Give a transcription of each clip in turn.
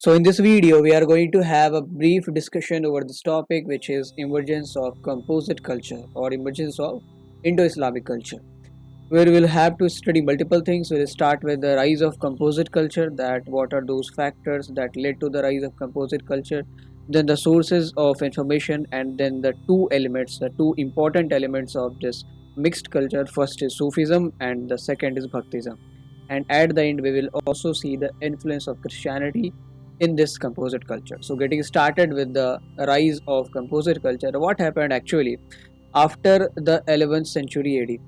So in this video, we are going to have a brief discussion over this topic, which is emergence of composite culture or emergence of Indo-Islamic culture, where we'll have to study multiple things. We'll start with the rise of composite culture, that what are those factors that led to the rise of composite culture, then the sources of information, and then the two important elements of this mixed culture. First is Sufism and the second is Bhaktism. And at the end, we will also see the influence of Christianity in this composite culture. So getting started with the rise of composite culture, what happened actually after the 11th century AD?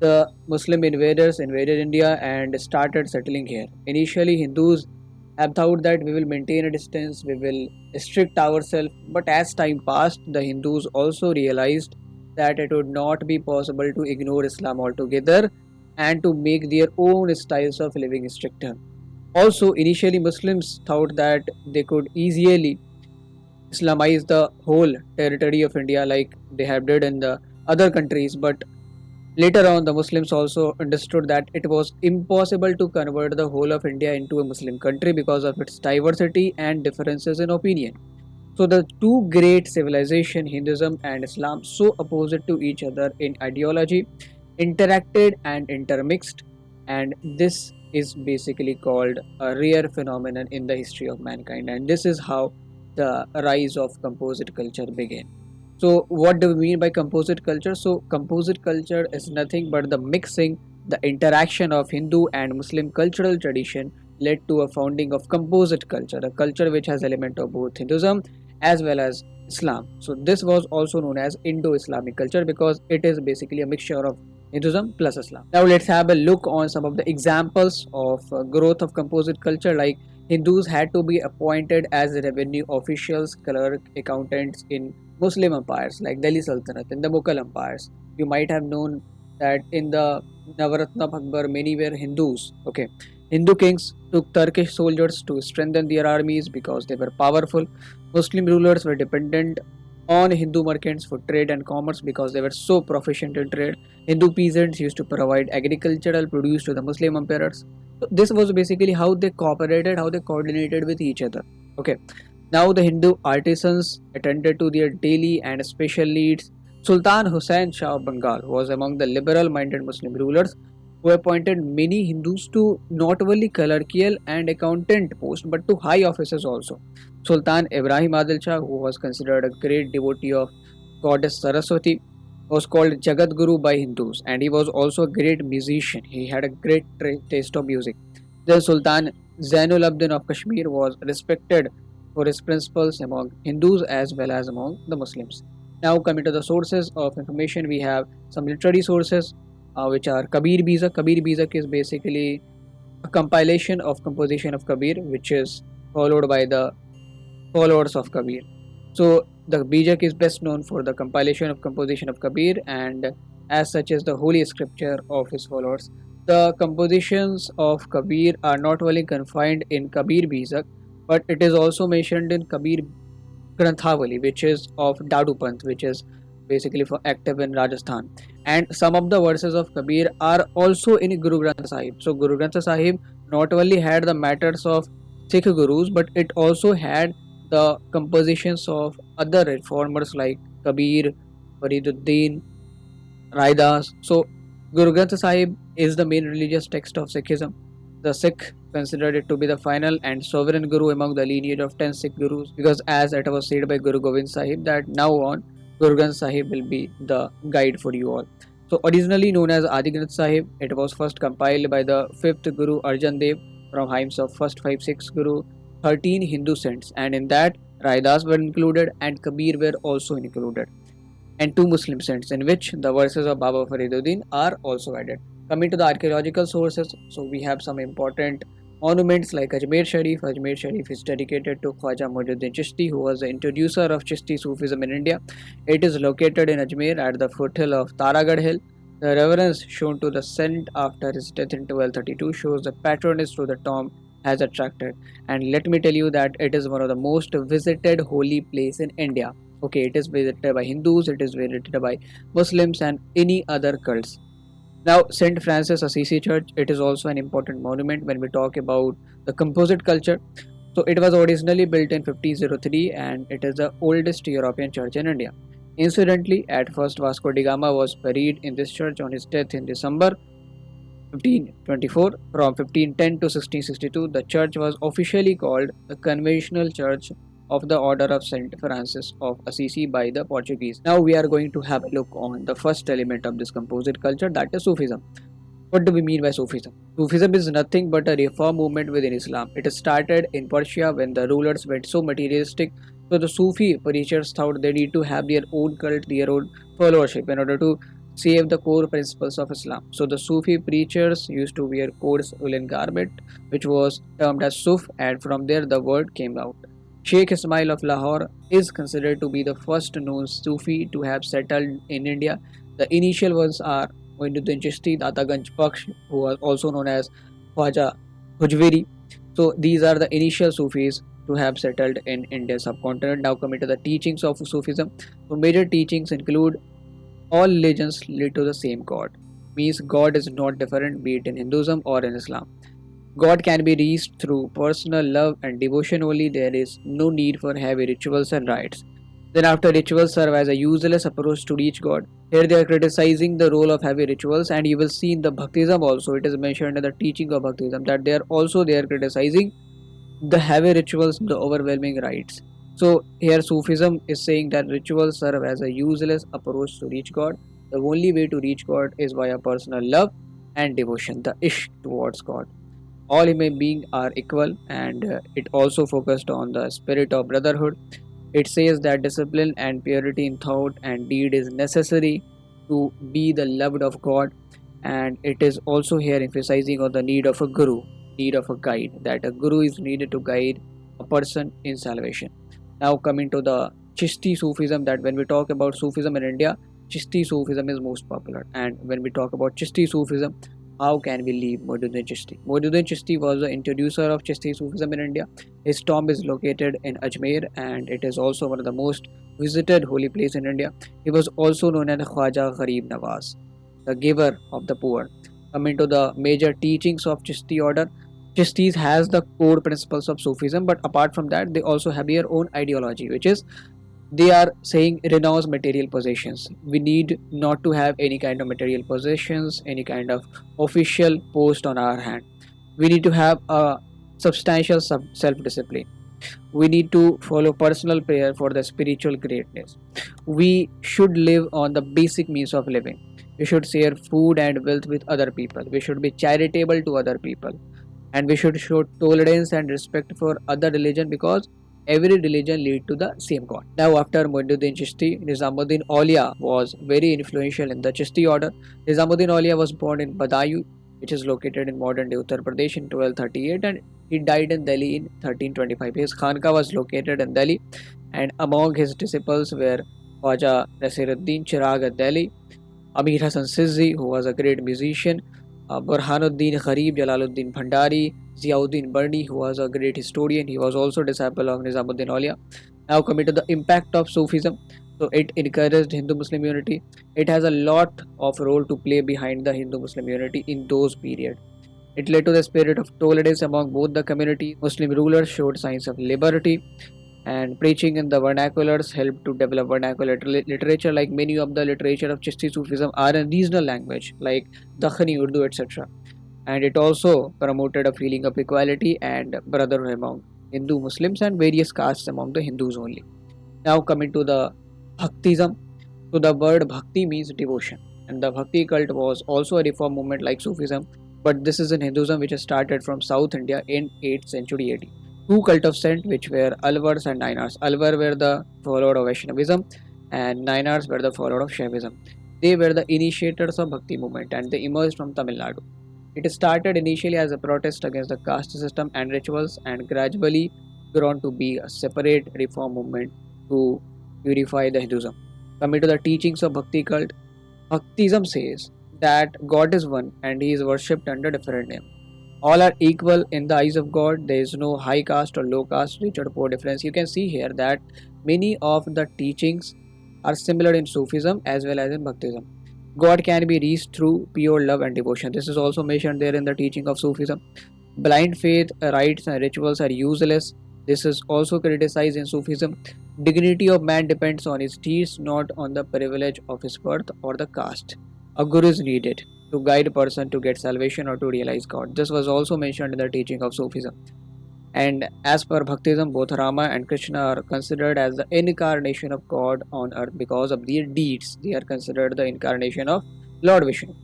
The Muslim invaders invaded India and started settling here. Initially, Hindus have thought that we will maintain a distance, we will restrict ourselves, but as time passed, the Hindus also realized that it would not be possible to ignore Islam altogether and to make their own styles of living stricter. Also, initially Muslims thought that they could easily Islamize the whole territory of India like they have did in the other countries, but later on the Muslims also understood that it was impossible to convert the whole of India into a Muslim country because of its diversity and differences in opinion. So the two great civilizations, Hinduism and Islam, so opposite to each other in ideology, interacted and intermixed, and this is basically called a rare phenomenon in the history of mankind, and this is how the rise of composite culture began. So what do we mean by composite culture? So composite culture is nothing but the mixing, the interaction of Hindu and Muslim cultural tradition led to a founding of composite culture, a culture which has element of both Hinduism as well as Islam. So this was also known as Indo-Islamic culture because it is basically a mixture of Hinduism plus Islam. Now let's have a look on some of the examples of growth of composite culture. Like Hindus had to be appointed as revenue officials, clerk, accountants in Muslim empires like Delhi Sultanate, in the Mughal empires. You might have known that in the Navaratna of Akbar, many were Hindus. Okay, Hindu kings took Turkish soldiers to strengthen their armies because they were powerful. Muslim rulers were dependent on Hindu merchants for trade and commerce because they were so proficient in trade. Hindu peasants used to provide agricultural produce to the Muslim emperors. So this was basically how they cooperated, how they coordinated with each other. Okay. Now the Hindu artisans attended to their daily and special needs. Sultan Hussain Shah of Bengal was among the liberal-minded Muslim rulers who appointed many Hindus to not only clerical and accountant posts but to high offices also. Sultan Ibrahim Adil Shah, who was considered a great devotee of goddess Saraswati, was called Jagat Guru by Hindus, and he was also a great musician. He had a great taste of music. Then Sultan Zainul Abdin of Kashmir was respected for his principles among Hindus as well as among the Muslims. Now coming to the sources of information, we have some literary sources which are Kabir Bizak. Kabir Bizak is basically a compilation of composition of Kabir, which is followed by the followers of Kabir. So the Bijak is best known for the compilation of composition of Kabir, and as such is the holy scripture of his followers. The compositions of Kabir are not only confined in Kabir Bijak, but it is also mentioned in Kabir Granthavali, which is of Dadu Panth, which is basically for active in Rajasthan. And some of the verses of Kabir are also in Guru Granth Sahib. So Guru Granth Sahib not only had the matters of Sikh Gurus, but it also had the compositions of other reformers like Kabir, Fariduddin, Raidas. So Guru Granth Sahib is the main religious text of Sikhism. The Sikh considered it to be the final and sovereign Guru among the lineage of 10 Sikh Gurus, because as it was said by Guru Gobind Sahib that now on Guru Granth Sahib will be the guide for you all. So originally known as Adi Granth Sahib, it was first compiled by the 5th Guru Arjan Dev from hymns of first 5 6 Guru, 13 Hindu saints, and in that Raidas were included and Kabir were also included, and 2 Muslim saints in which the verses of Baba Fariduddin are also added. Coming to the archaeological sources, so we have some important monuments like Ajmer Sharif. Ajmer Sharif is dedicated to Khwaja Muhyiddin Chishti, who was the introducer of Chishti Sufism in India. It is located in Ajmer at the foothill of Taragarh Hill. The reverence shown to the saint after his death in 1232 shows the patronage to the tomb has attracted. And let me tell you that it is one of the most visited holy place in India. Okay, it is visited by Hindus, it is visited by Muslims and any other cults. Now, St. Francis Assisi Church, it is also an important monument when we talk about the composite culture. So it was originally built in 1503 and it is the oldest European church in India. Incidentally, at first Vasco da Gama was buried in this church on his death in December 1524. From 1510 to 1662, the church was officially called the Conventional Church of the Order of Saint Francis of Assisi by the Portuguese. Now we are going to have a look on the first element of this composite culture, that is Sufism. What do we mean by Sufism? Sufism is nothing but a reform movement within Islam. It started in Persia when the rulers went so materialistic. So the Sufi preachers thought they need to have their own cult, their own followership in order to save the core principles of Islam. So the Sufi preachers used to wear coarse woolen garment, which was termed as Suf, and from there the word came out. Sheikh Ismail of Lahore is considered to be the first known Sufi to have settled in India. The initial ones are Moinuddin Chishti, Dataganj Baksh, who was also known as Khwaja Hujwiri. So these are the initial Sufis to have settled in Indian subcontinent. Now coming to the teachings of Sufism. So major teachings include all religions lead to the same God. Means God is not different, be it in Hinduism or in Islam. God can be reached through personal love and devotion only. There is no need for heavy rituals and rites. Then after, rituals serve as a useless approach to reach God. Here they are criticizing the role of heavy rituals, and you will see in the Bhaktism also, it is mentioned in the teaching of Bhaktism that they are criticizing the heavy rituals, the overwhelming rites. So here Sufism is saying that rituals serve as a useless approach to reach God. The only way to reach God is via personal love and devotion, the ish towards God. All human beings are equal, and it also focused on the spirit of brotherhood. It says that discipline and purity in thought and deed is necessary to be the loved of God, and it is also here emphasizing on the need of a guru, need of a guide, that a guru is needed to guide a person in salvation. Now coming to the Chishti Sufism, that when we talk about Sufism in India, Chishti Sufism is most popular, and when we talk about Chishti Sufism, how can we leave Moinuddin Chishti? Moinuddin Chishti was the introducer of Chishti Sufism in India. His tomb is located in Ajmer, and it is also one of the most visited holy place in India. He was also known as Khwaja Gharib Nawaz, the giver of the poor. Coming to the major teachings of Chishti order, Chistis has the core principles of Sufism, but apart from that, they also have their own ideology, which is they are saying renounce material possessions. We need not to have any kind of material possessions, any kind of official post on our hand. We need to have a substantial self-discipline. We need to follow personal prayer for the spiritual greatness. We should live on the basic means of living. We should share food and wealth with other people. We should be charitable to other people, and we should show tolerance and respect for other religion, because every religion lead to the same God. Now after Moinuddin Chishti, Nizamuddin Aulia was very influential in the Chishti order. Nizamuddin Aulia was born in Badayu, which is located in modern day Uttar Pradesh, in 1238, and he died in Delhi in 1325. His Khanka was located in Delhi, and among his disciples were Khwaja Nasiruddin Chirag at Delhi, Amir Hasan Sizzi, who was a great musician, Burhanuddin Gharib, Jalaluddin Bhandari, Ziauddin Barni, who was a great historian. He was also a disciple of Nizamuddin Aulia. Now coming to the impact of Sufism. So it encouraged Hindu-Muslim unity. It has a lot of role to play behind the Hindu-Muslim unity in those periods. It led to the spirit of tolerance among both the community. Muslim rulers showed signs of liberty, and preaching in the vernaculars helped to develop vernacular literature. Like many of the literature of Chishti Sufism are in regional language like Dakhani Urdu, etc. And it also promoted a feeling of equality and brotherhood among Hindu Muslims and various castes among the Hindus only. Now coming to the Bhaktism. So the word Bhakti means devotion, and the Bhakti cult was also a reform movement like Sufism, but this is in Hinduism, which started from South India in 8th century AD. Two cult of saints, which were Alvars and Nainars. Alvar were the follower of Vaishnavism, and Nainars were the follower of Shaivism. They were the initiators of Bhakti movement, and they emerged from Tamil Nadu. It started initially as a protest against the caste system and rituals, and gradually grown to be a separate reform movement to purify the Hinduism. Coming to the teachings of Bhakti cult, Bhaktism says that God is one and He is worshipped under different names. All are equal in the eyes of God. There is no high caste or low caste, rich or poor difference. You can see here that many of the teachings are similar in Sufism as well as in Bhaktism. God can be reached through pure love and devotion. This is also mentioned there in the teaching of Sufism. Blind faith, rites and rituals are useless. This is also criticized in Sufism. Dignity of man depends on his deeds, not on the privilege of his birth or the caste. A guru is needed to guide a person to get salvation or to realize God. This was also mentioned in the teaching of Sufism. And as per Bhaktism, both Rama and Krishna are considered as the incarnation of God on earth because of their deeds. They are considered the incarnation of Lord Vishnu.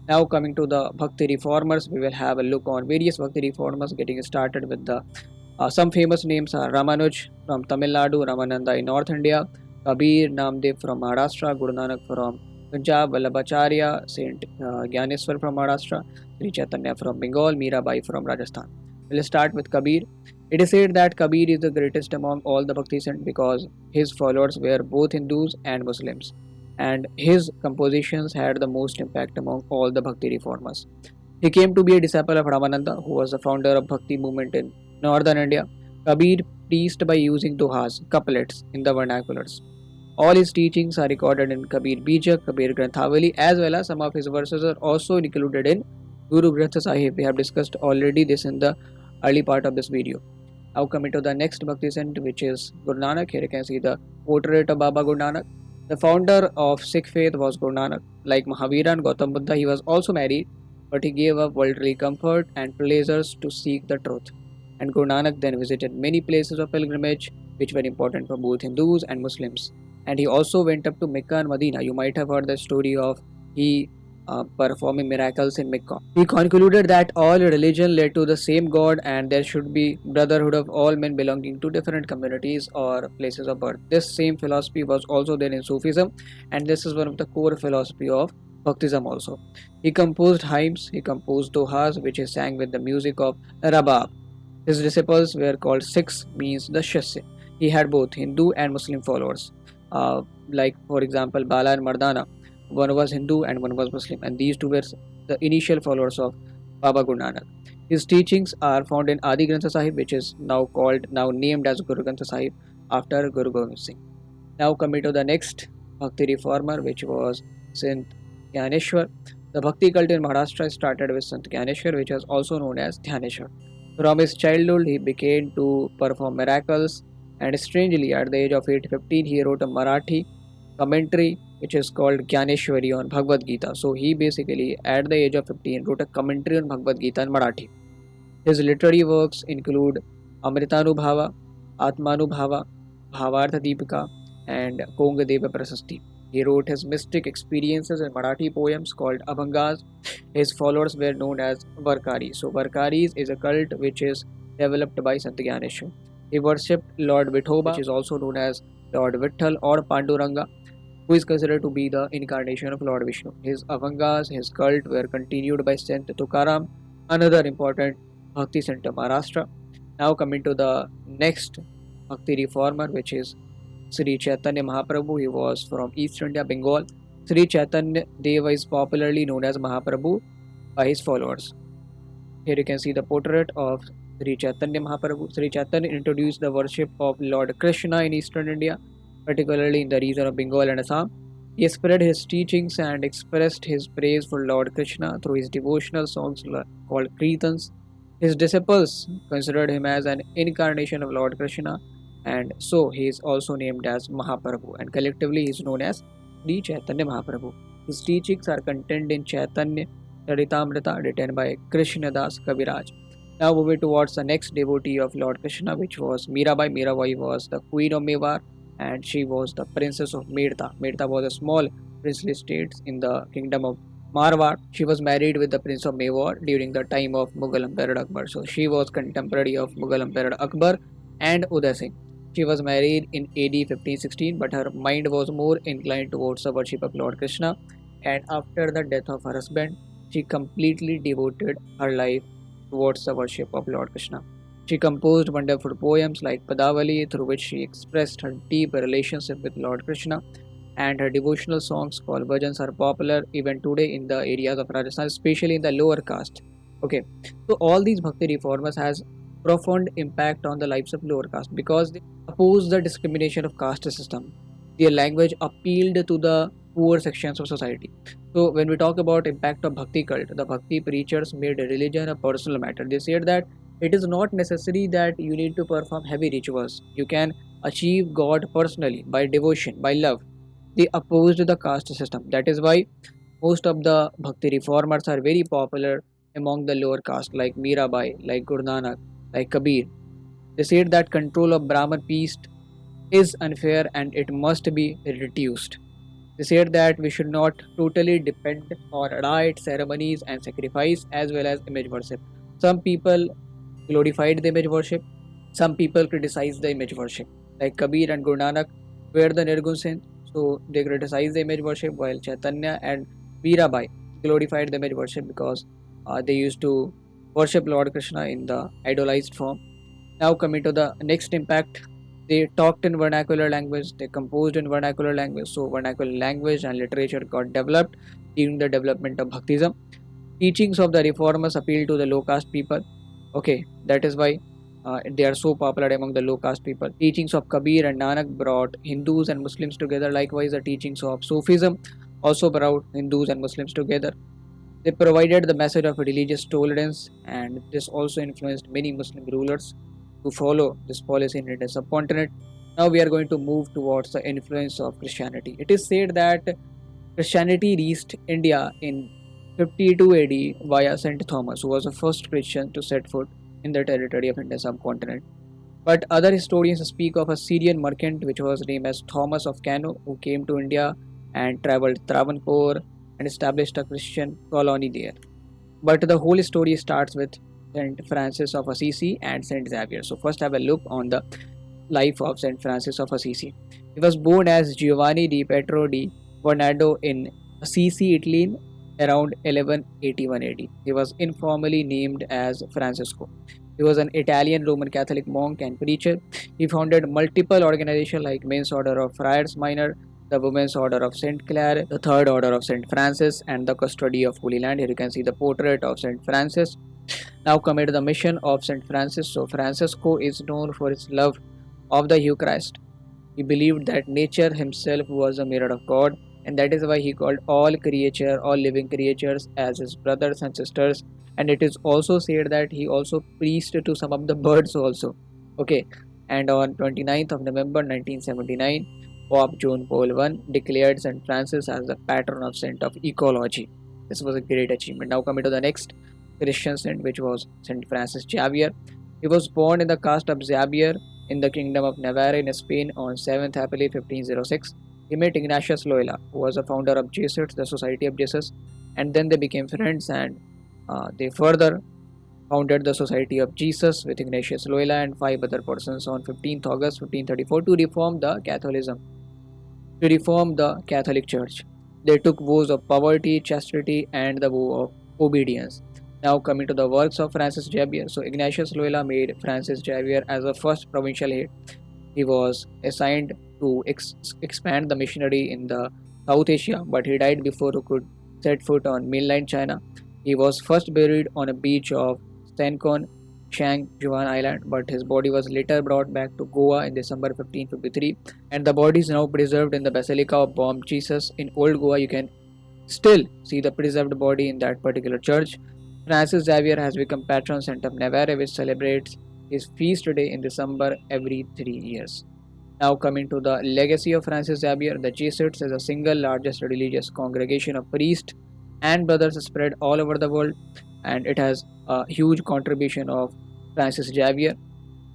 Now coming to the Bhakti reformers, we will have a look on various Bhakti reformers, getting started with the some famous names are Ramanuj from Tamil Nadu, Ramananda in North India, Kabir Namdev from Maharashtra, Guru Nanak from Punjab, Vallabhacharya, Saint Gyaneswar from Maharashtra, Sri Chaitanya from Bengal, Mirabai from Rajasthan. We'll start with Kabir. It is said that Kabir is the greatest among all the Bhakti saints because his followers were both Hindus and Muslims, and his compositions had the most impact among all the Bhakti reformers. He came to be a disciple of Ramananda, who was the founder of Bhakti movement in northern India. Kabir preached by using dohas, couplets in the vernaculars. All his teachings are recorded in Kabir Bijak, Kabir Granthavali, as well as some of his verses are also included in Guru Granth Sahib. We have discussed already this in the early part of this video. Now coming to the next Bhakti saint, which is Guru Nanak. Here you can see the portrait of Baba Guru Nanak. The founder of Sikh faith was Guru Nanak. Like Mahavira and Gautam Buddha, he was also married, but he gave up worldly comfort and pleasures to seek the truth. And Guru Nanak then visited many places of pilgrimage which were important for both Hindus and Muslims. And he also went up to Mecca and Medina. You might have heard the story of he performing miracles in Mecca. He concluded that all religion led to the same God and there should be brotherhood of all men belonging to different communities or places of birth. This same philosophy was also there in Sufism, and this is one of the core philosophy of Bhaktism also. He composed hymns, he composed dohas which he sang with the music of rabab. His disciples were called Sikhs, means the Shasya. He had both Hindu and Muslim followers. Like for example Bala and Mardana. One was Hindu and one was Muslim, and these two were the initial followers of Baba Guru Nanak. His teachings are found in Adi Granth Sahib, which is now named as Guru Granth Sahib after Guru Gobind Singh. Now coming to the next Bhakti reformer, which was Saint Gyaneshwar. The Bhakti cult in Maharashtra started with Sant Gyaneshwar, which was also known as Dhyaneshwar. From his childhood, he began to perform miracles, and strangely, at the age of 8-15, he wrote a Marathi commentary which is called Gyaneshwari on Bhagavad Gita. So he basically, at the age of 15, wrote a commentary on Bhagavad Gita in Marathi. His literary works include Amritanubhava, Atmanubhava, Bhavartha Deepika, and Kongadeva Prasasti. He wrote his mystic experiences in Marathi poems called Abhangas. His followers were known as Varkaris. So Varkaris is a cult which is developed by Sant Gyaneshwar. He worshipped Lord Vithoba, which is also known as Lord Vitthal or Panduranga, who is considered to be the incarnation of Lord Vishnu. His Abhangas, his cult were continued by Sant Tukaram, another important Bhakti center Maharashtra. Now coming to the next Bhakti reformer, which is Sri Chaitanya Mahaprabhu. He was from East India, Bengal. Sri Chaitanya Deva is popularly known as Mahaprabhu by his followers. Here you can see the portrait of Sri Chaitanya Mahaprabhu. Sri Chaitanya introduced the worship of Lord Krishna in Eastern India, particularly in the region of Bengal and Assam. He spread his teachings and expressed his praise for Lord Krishna through his devotional songs called Kirtans. His disciples considered him as an incarnation of Lord Krishna, and so he is also named as Mahaprabhu, and collectively he is known as Sri Chaitanya Mahaprabhu. His teachings are contained in Chaitanya Charitamrita, written by Krishnadas Kaviraj. Now moving towards the next devotee of Lord Krishna, which was Mirabai. Mirabai was the queen of Mewar, and she was the princess of Medha. Medha was a small princely state in the kingdom of Marwar. She was married with the prince of Mewar during the time of Mughal Emperor Akbar. So she was contemporary of Mughal Emperor Akbar and Uday Singh. She was married in AD 1516, but her mind was more inclined towards the worship of Lord Krishna. And after the death of her husband, she completely devoted her life towards the worship of Lord Krishna. She composed wonderful poems like Padavali, through which she expressed her deep relationship with Lord Krishna, and her devotional songs called bhajans are popular even today in the areas of Rajasthan, especially in the lower caste. Okay, so all these Bhakti reformers has profound impact on the lives of lower caste because they oppose the discrimination of caste system. Their language appealed to the poor sections of society. So when we talk about impact of Bhakti cult, the Bhakti preachers made religion a personal matter. They said that It is not necessary that you need to perform heavy rituals. You can achieve God personally by devotion, by love. They opposed the caste system. That is why most of the Bhakti reformers are very popular among the lower caste, like Mirabai, like Guru Nanak, like Kabir. They said that control of Brahman priest is unfair and it must be reduced. They said that we should not totally depend on rites, ceremonies, and sacrifice as well as image worship. Some people glorified the image worship, some people criticized the image worship. Like Kabir and Guru Nanak were the Nirgun saints, so they criticized the image worship, while Chaitanya and Mirabai glorified the image worship because they used to worship Lord Krishna in the idolized form. Now coming to the next impact, they talked in vernacular language, they composed in vernacular language, so vernacular language and literature got developed during the development of Bhaktism. Teachings of the reformers appeal to the low caste people. Okay, that is why they are so popular among the low caste people. Teachings of Kabir and Nanak brought Hindus and Muslims together. Likewise, the teachings of Sufism also brought Hindus and Muslims together. They provided the message of religious tolerance, and this also influenced many Muslim rulers to follow this policy in Indian subcontinent. Now we are going to move towards the influence of Christianity. It is said that Christianity reached India in 52 AD via Saint Thomas, who was the first Christian to set foot in the territory of Indian subcontinent. But other historians speak of a Syrian merchant which was named as Thomas of Cano, who came to India and traveled Travancore and established a Christian colony there. But the whole story starts with Saint Francis of Assisi and Saint Xavier. So first have a look on the life of Saint Francis of Assisi. He was born as Giovanni di Pietro di Bernardo in Assisi, Italy around 1181 AD. He was informally named as Francisco. He was an Italian Roman Catholic monk and preacher. He founded multiple organizations like Men's Order of Friars Minor, the Women's Order of St. Clare, the Third Order of St. Francis, and the Custody of Holy Land. Here you can see the portrait of St. Francis. Now coming to the mission of St. Francis. So Francisco is known for his love of the Eucharist. He believed that nature himself was a mirror of God, and that is why he called all living creatures as his brothers and sisters. And it is also said that he also preached to some of the birds also. Okay, and on 29th of November 1979, Pope John Paul I declared St. Francis as the patron of saint of ecology. This was a great achievement. Now coming to the next Christian saint, which was St. Francis Xavier. He was born in the caste of Xavier in the kingdom of Navarre in Spain on 7th April 1506. He met Ignatius Loyola, who was a founder of Jesuits, the Society of Jesus, and then they became friends, and they further founded the Society of Jesus with Ignatius Loyola and five other persons on 15th August 1534 to reform the Catholic Church. They took vows of poverty, chastity, and the vow of obedience. Now coming to the works of Francis Xavier. So Ignatius Loyola made Francis Xavier as the first provincial head. He was assigned to expand the missionary in the South Asia, but he died before he could set foot on mainland China. He was first buried on a beach of Stancon, Shang Juan Island, but his body was later brought back to Goa in December 1553, and the body is now preserved in the Basilica of Bom Jesus in Old Goa. You can still see the preserved body in that particular church. Francis Xavier has become patron saint of Navarre, which celebrates his feast day in December every 3 years. Now coming to the legacy of Francis Xavier, the Jesuits is the single largest religious congregation of priests and brothers spread all over the world, and it has a huge contribution of Francis Xavier.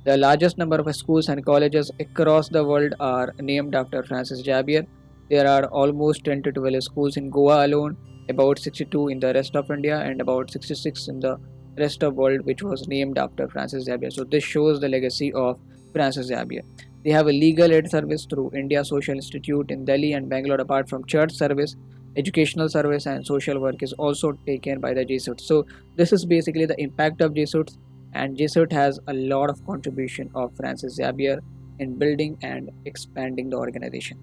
The largest number of schools and colleges across the world are named after Francis Xavier. There are almost 10 to 12 schools in Goa alone, about 62 in the rest of India, and about 66 in the rest of world, which was named after Francis Xavier. So this shows the legacy of Francis Xavier. They have a legal aid service through India Social Institute in Delhi and Bangalore. Apart from church service, educational service and social work is also taken by the Jesuits. So this is basically the impact of Jesuits, and Jesuit has a lot of contribution of Francis Xavier in building and expanding the organization.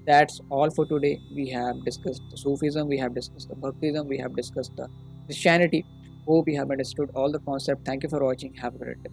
That's all for today. We have discussed the Sufism, we have discussed the Bhaktism, we have discussed the Christianity. Hope you have understood all the concept. Thank you for watching. Have a great day.